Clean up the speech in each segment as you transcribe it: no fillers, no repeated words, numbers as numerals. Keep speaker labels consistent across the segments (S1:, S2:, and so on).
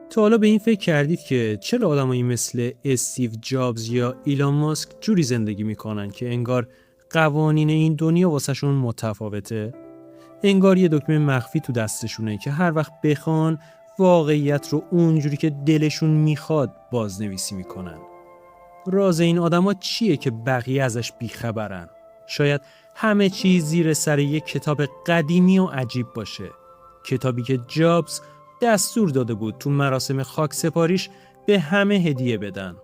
S1: تا حالا به این فکر کردید که چرا آدمایی مثل استیو جابز یا ایلان ماسک جوری زندگی میکنن که انگار قوانین این دنیا واسهشون متفاوته؟ انگار یه دکمه مخفی تو دستشونه که هر وقت بخوان واقعیت رو اونجوری که دلشون میخواد بازنویسی میکنن. راز این آدما چیه که بقیه ازش بیخبرن؟ شاید همه چیز زیر سر یک کتاب قدیمی و عجیب باشه. کتابی که جابز دستور داده بود تو مراسم خاکسپاریش به همه هدیه بدن.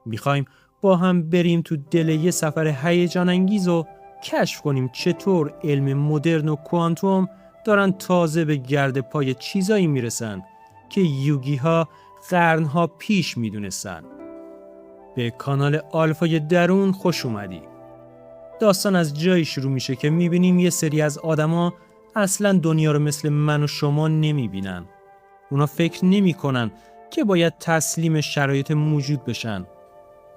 S1: میخوایم با هم بریم تو دل یه سفر هیجان انگیز و کشف کنیم چطور علم مدرن و کوانتوم دارن تازه به گرد پای چیزایی میرسن که یوگی ها قرنها پیش میدونستن. به کانال آلفای درون خوش اومدی. داستان از جایی شروع میشه که میبینیم یه سری از آدما اصلا دنیا رو مثل من و شما نمیبینن. اونا فکر نمیکنن که باید تسلیم شرایط موجود بشن،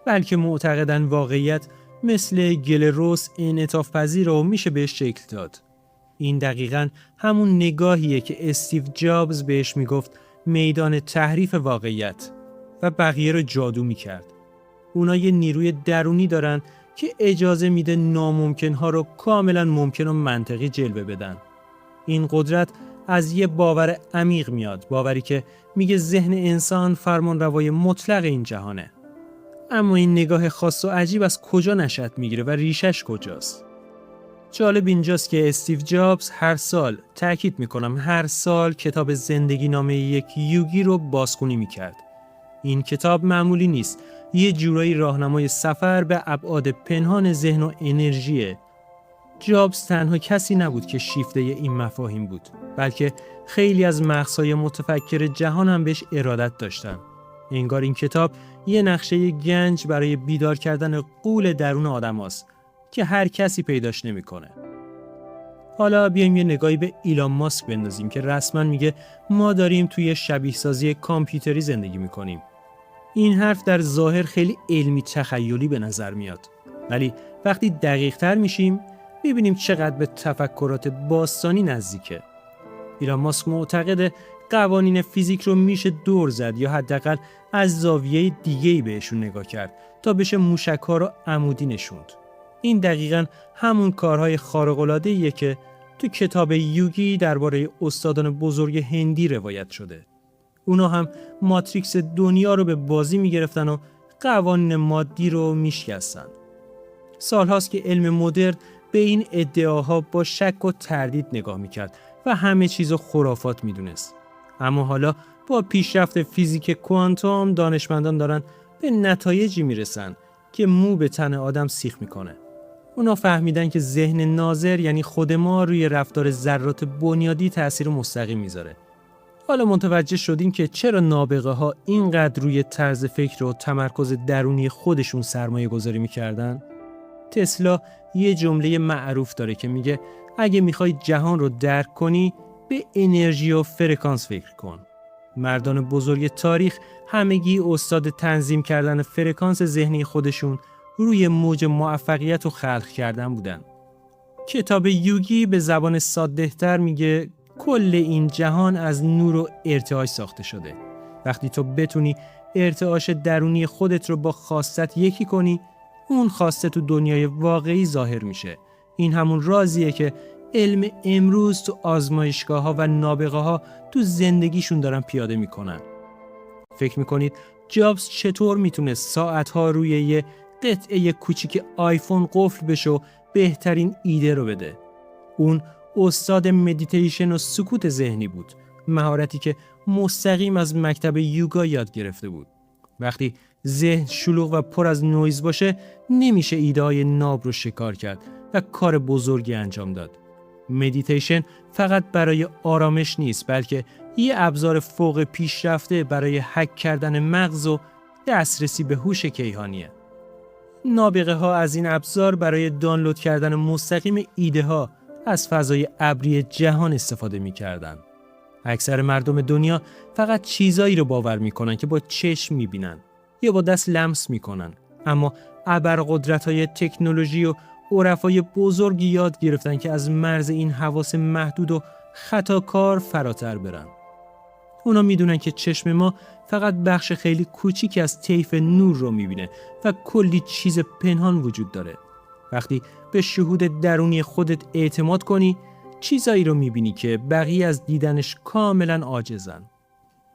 S1: بلکه معتقدن واقعیت مثل گل رس انعطاف پذیر رو میشه بهش شکل داد. این دقیقاً همون نگاهیه که استیو جابز بهش میگفت میدان تحریف واقعیت و بقیه رو جادو میکرد. اونا یه نیروی درونی دارن که اجازه میده ناممکنها رو کاملا ممکن و منطقی جلوه بدن. این قدرت از یه باور عمیق میاد، باوری که میگه ذهن انسان فرمانروای مطلق این جهانه. اما این نگاه خاص و عجیب از کجا نشأت میگیره و ریشش کجاست؟ جالب اینجاست که استیو جابز هر سال، تأکید میکنم هر سال، کتاب زندگی نامه یک یوگی رو بازخوانی میکرد. این کتاب معمولی نیست، یه جورایی راهنمای سفر به ابعاد پنهان ذهن و انرژیه. جابز تنها کسی نبود که شیفته این مفاهیم بود، بلکه خیلی از مغزهای متفکر جهان هم بهش ارادت داشتن. انگار این کتاب یه نقشه گنج برای بیدار کردن غول درون آدم هاست که هر کسی پیداش نمیکنه. حالا بیایم یه نگاهی به ایلان ماسک بندازیم که رسما میگه ما داریم توی شبیه سازی کامپیوتری زندگی میکنیم. این حرف در ظاهر خیلی علمی تخیلی به نظر میاد، ولی وقتی دقیق تر میشیم ببینیم چقدر به تفکرات باستانی نزدیکه. ایلان ماسک معتقده قوانین فیزیک رو میشه دور زد یا حداقل از زاویه دیگه‌ای بهشون نگاه کرد تا بشه موشک‌ها رو عمودی نشوند. این دقیقاً همون کارهای خارق‌العاده‌ایه که تو کتاب یوگی درباره استادان بزرگ هندی روایت شده. اونا هم ماتریکس دنیا رو به بازی میگرفتن و قوانین مادی رو میشکستن. سالهاست که علم مدرن به این ادعاها با شک و تردید نگاه میکرد و همه چیزو خرافات میدونست. اما حالا با پیشرفت فیزیک کوانتوم دانشمندان دارن به نتایجی میرسن که مو به تن آدم سیخ میکنه. اونا فهمیدن که ذهن ناظر یعنی خود ما روی رفتار ذرات بنیادی تأثیر مستقیم میذاره. حالا متوجه شدیم که چرا نابغه ها اینقدر روی طرز فکر و تمرکز درونی خودشون سرمایه گذاری میکردن؟ تسلا یه جمله معروف داره که میگه اگه میخوای جهان رو درک کنی به انرژی و فرکانس فکر کن. مردان بزرگ تاریخ همگی استاد تنظیم کردن فرکانس ذهنی خودشون روی موج موفقیت و خلق کردن بودن. کتاب یوگی به زبان ساده‌تر میگه کل این جهان از نور و ارتعاش ساخته شده. وقتی تو بتونی ارتعاش درونی خودت رو با خواستت یکی کنی، اون خواسته تو دنیای واقعی ظاهر میشه. این همون رازیه که علم امروز تو آزمایشگاه‌ها و نابغه‌ها تو زندگیشون دارن پیاده میکنن. فکر میکنید جابز چطور میتونه ساعتها روی یه قطعه کوچیک آیفون قفل بشه و بهترین ایده رو بده؟ اون استاد مدیتیشن و سکوت ذهنی بود، مهارتی که مستقیم از مکتب یوگا یاد گرفته بود. وقتی ذهن شلوغ و پر از نویز باشه نمیشه ایده‌های ناب رو شکار کرد و کار بزرگی انجام داد. مدیتیشن فقط برای آرامش نیست، بلکه یه ابزار فوق پیشرفته برای هک کردن مغز و دسترسی به هوش کیهانیه. نابغه ها از این ابزار برای دانلود کردن مستقیم ایده ها از فضای ابری جهان استفاده می کردن. اکثر مردم دنیا فقط چیزایی رو باور می کنن که با چشم می بینن یا با دست لمس می کنن. اما ابرقدرت های تکنولوژی و عرفای بزرگی یاد گرفتن که از مرز این حواس محدود و خطاکار فراتر برن. اونا میدونن که چشم ما فقط بخش خیلی کوچیکی از طیف نور رو میبینه و کلی چیز پنهان وجود داره. وقتی به شهود درونی خودت اعتماد کنی، چیزایی رو میبینی که بقیه از دیدنش کاملا عاجزن.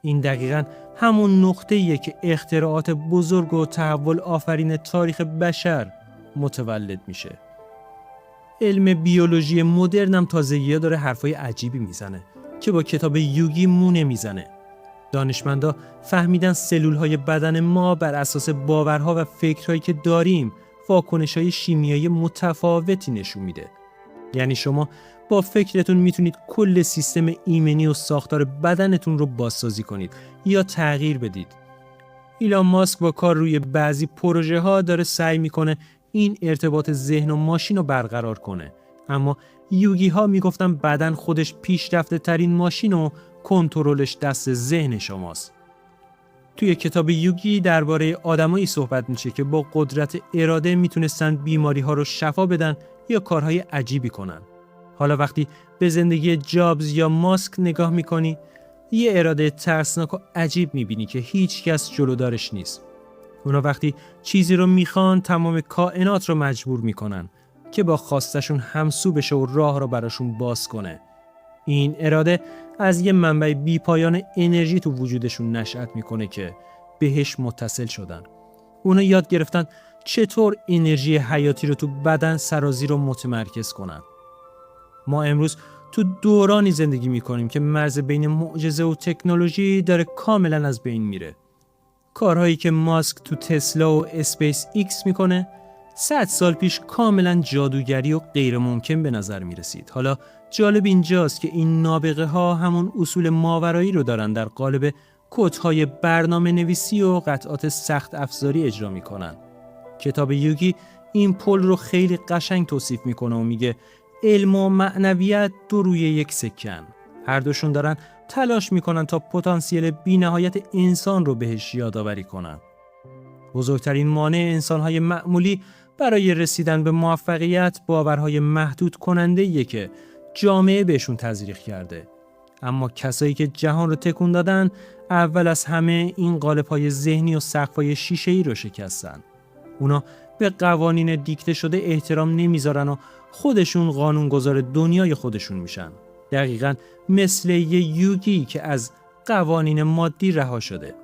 S1: این دقیقاً همون نقطه‌ایه که اختراعات بزرگ و تحول آفرین تاریخ بشر متولد میشه. علم بیولوژی مدرن هم تازگی‌ها داره حرفای عجیبی میزنه که با کتاب یوگی مو نمیزنه. دانشمندا فهمیدن سلول‌های بدن ما بر اساس باورها و فکرهایی که داریم واکنش‌های شیمیایی متفاوتی نشون میده. یعنی شما با فکرتون میتونید کل سیستم ایمنی و ساختار بدنتون رو بازسازی کنید یا تغییر بدید. ایلان ماسک با کار روی بعضی پروژه ها داره سعی میکنه این ارتباط ذهن و ماشین رو برقرار کنه. اما یوگی ها میگفتن بدن خودش پیشرفته ترین ماشین و کنترلش دست ذهن شماست. توی کتاب یوگی درباره آدمایی صحبت میشه که با قدرت اراده میتونستن بیماری ها رو شفا بدن یا کارهای عجیبی کنن. حالا وقتی به زندگی جابز یا ماسک نگاه میکنی، یه اراده ترسناک و عجیب میبینی که هیچ کس جلودارش نیست. اونا وقتی چیزی رو میخوان تمام کائنات رو مجبور میکنن که با خواستشون همسو بشه و راه رو براشون باز کنه. این اراده از یه منبع بیپایان انرژی تو وجودشون نشأت میکنه که بهش متصل شدن. اونا یاد گرفتن چطور انرژی حیاتی رو تو بدن سرازیر رو متمرکز کنن. ما امروز تو دورانی زندگی میکنیم که مرز بین معجزه و تکنولوژی داره کاملا از بین میره. کارهایی که ماسک تو تسلا و اسپیس ایکس میکنه 100 سال پیش کاملا جادوگری و غیر ممکن به نظر میرسید. حالا جالب اینجاست که این نابغه ها همون اصول ماورایی رو دارن در قالب کدهای برنامه نویسی و قطعات سخت افزاری اجرا میکنن. کتاب یوگی این پل رو خیلی قشنگ توصیف میکنه و میگه علم و معنویت دو روی یک سکن. هر دوشون دارن تلاش میکنن تا پتانسیل بی‌نهایت انسان رو بهش یادآوری کنن. بزرگترین مانع انسان‌های معمولی برای رسیدن به موفقیت باورهای محدود کننده‌ایه که جامعه بهشون تزریق کرده. اما کسایی که جهان رو تکون دادن اول از همه این قالب‌های ذهنی و سقف‌های شیشه‌ای رو شکستن. اونا به قوانین دیکته شده احترام نمیذارن و خودشون قانونگذار دنیای خودشون میشن. دقیقاً مثل یه یوگی که از قوانین مادی رها شده.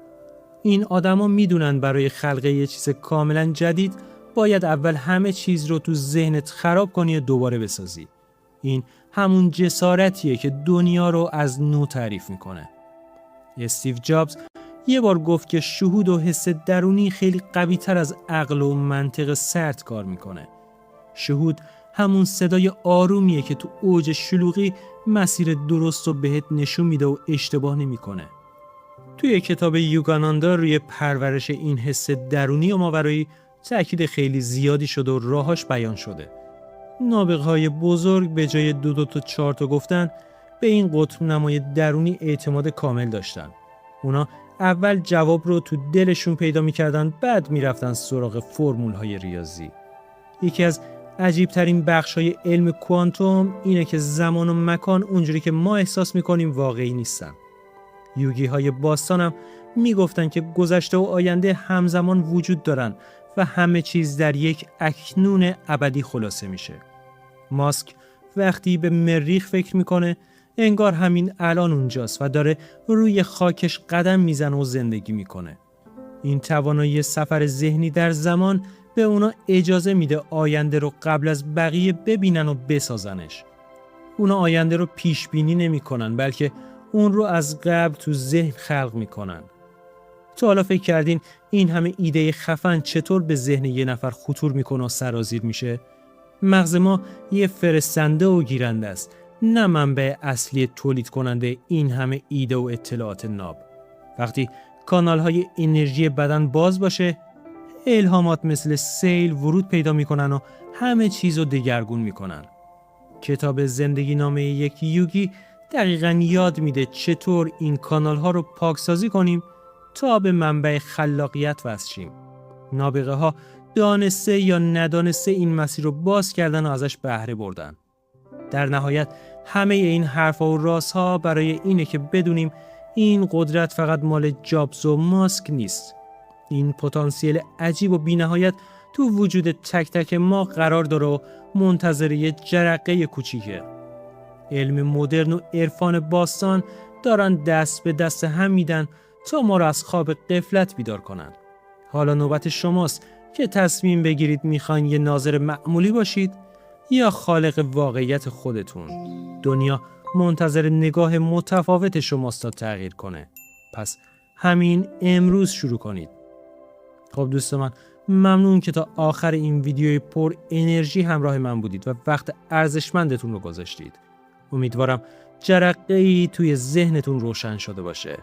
S1: این آدما میدونن برای خلق یه چیز کاملا جدید باید اول همه چیز رو تو ذهنت خراب کنی و دوباره بسازی. این همون جسارتیه که دنیا رو از نو تعریف میکنه. استیو جابز یه بار گفت که شهود و حس درونی خیلی قوی تر از عقل و منطق سرد کار میکنه. شهود همون صدای آرومیه که تو اوج شلوغی مسیر درست رو بهت نشون میده و اشتباه نمیکنه. توی کتاب یوگاناندا روی پرورش این حس درونی و ماورایی تأکید خیلی زیادی شده و راهاش بیان شده. نابغه‌های بزرگ به جای 2 تا 4 تا گفتن به این قطب نمای درونی اعتماد کامل داشتن. اونا اول جواب رو تو دلشون پیدا می‌کردن، بعد می‌رفتن سراغ فرمول‌های ریاضی. یکی از عجیب‌ترین بخش‌های علم کوانتوم اینه که زمان و مکان اونجوری که ما احساس می‌کنیم واقعی نیستن. یوگی‌های باستان هم می‌گفتن که گذشته و آینده همزمان وجود دارن و همه چیز در یک اکنون ابدی خلاصه میشه. ماسک وقتی به مریخ فکر میکنه انگار همین الان اونجاست و داره روی خاکش قدم میزنه و زندگی میکنه. این توانایی سفر ذهنی در زمان به اونا اجازه میده آینده رو قبل از بقیه ببینن و بسازنش. اونا آینده رو پیش بینی نمیکنن بلکه اون رو از قبل تو ذهن خلق میکنن. تو حالا فکر کردین این همه ایده خفن چطور به ذهن یه نفر خطور میکنه و سرازیر میشه؟ مغز ما یه فرستنده و گیرنده است، نه منبع اصلی تولید کننده این همه ایده و اطلاعات ناب. وقتی کانال‌های انرژی بدن باز باشه، الهامات مثل سیل ورود پیدا میکنن و همه چیز رو دگرگون میکنن. کتاب زندگی نامه یک یوگی دقیقاً یاد میده چطور این کانال‌ها رو پاکسازی کنیم تا به منبع خلاقیت وصل شیم. نابغه ها دانسته یا ندانسته این مسیر رو باز کردن و ازش بهره بردن. در نهایت همه این حرفا و رازها برای اینه که بدونیم این قدرت فقط مال جابز و ماسک نیست. این پتانسیل عجیب و بی‌نهایت تو وجود تک تک ما قرار داره و منتظر یه جرقه کوچیکه. علم مدرن و عرفان باستان دارن دست به دست هم میدن تا ما رو از خواب غفلت بیدار کنن. حالا نوبت شماست که تصمیم بگیرید میخواین یه ناظر معمولی باشید یا خالق واقعیت خودتون. دنیا منتظر نگاه متفاوت شماست تا تغییر کنه. پس همین امروز شروع کنید. خب دوست من، ممنون که تا آخر این ویدیوی پر انرژی همراه من بودید و وقت ارزشمندتون رو گذاشتید. امیدوارم جرقه‌ای توی ذهنتون روشن شده باشه.